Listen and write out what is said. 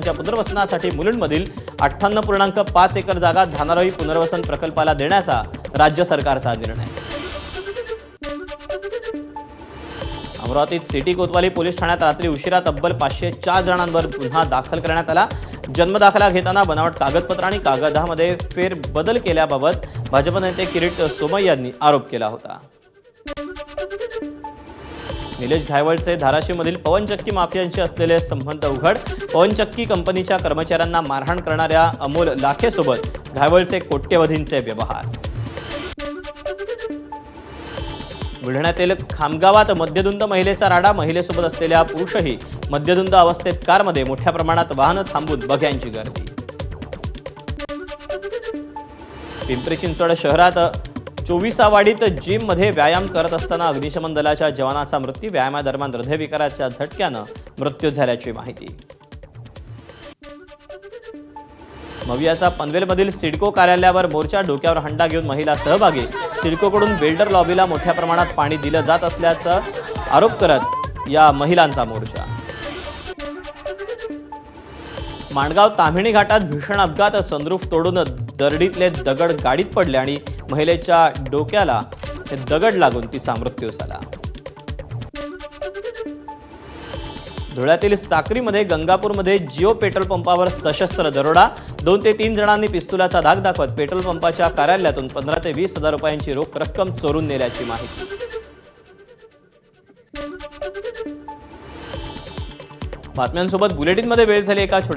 च्या पुनर्वसनासाठी मुलुंडमधील 58.5 एकर जागा धानारोई पुनर्वसन प्रकल्पाला देण्याचा राज्य सरकारचा निर्णय। अमरावतीत सिटी कोतवाली पोलीस ठाण्यात रात्री उशिरा तब्बल 504 जणांवर गुन्हा दाखल करण्यात आला। जन्मदाखला घेताना बनावट कागदपत्र आणि कागदामध्ये फेरबदल केल्याबाबत भाजप नेते किरीट सोमय्या यांनी आरोप केला होता। निलेश घायवळचे धाराशिवमधील पवनचक्की माफियांशी असलेले संबंध उघड। पवनचक्की कंपनीच्या कर्मचाऱ्यांना मारहाण करणाऱ्या अमोल लाखेसोबत घायवळचे कोट्यवधींचे व्यवहार। बुलढाण्यातील खामगावात मद्यधुंद महिलेचा राडा। महिलेसोबत असलेल्या पुरुषही मद्यधुंद अवस्थेत कारमध्ये मोठ्या प्रमाणात वाहन थांबून बघ्यांची गर्दी। पिंपरी चिंचवड शहरात 24वाडीत जिम मध्ये व्यायाम करत असताना अग्निशमन दलाच्या जवानाचा मृत्यू। व्यायामादरम्यान हृदयविकाराच्या झटक्याने मृत्यू झाल्याची माहिती। मवियाचा पनवेलमधील सिडको कार्यालयावर मोर्चा। डोक्यावर हंडा घेऊन महिला सहभागी। सिडकोकडून बिल्डर लॉबीला मोठ्या प्रमाणात पाणी दिलं जात असल्याचा आरोप करत या महिलांचा मोर्चा। माणगाव ताम्हिणी घाटात भीषण अपघात। सनरूफ तोडून दरडीतले दगड गाडीत पडले आणि महिलेच्या डोक्याला दगड लागून तिचा मृत्यू झाला। धुळ्यातील साक्रीमध्ये गंगापूरमध्ये जिओ पेट्रोल पंपावर सशस्त्र दरोडा। 2 ते 3 जणांनी पिस्तुलाचा धाक दाखवत पेट्रोल पंपाच्या कार्यालयातून 15 ते 20 हजार रुपयांची रोख रक्कम चोरून नेल्याची माहिती। बातम्यांसोबत बुलेटिनमध्ये वेळ झाली एका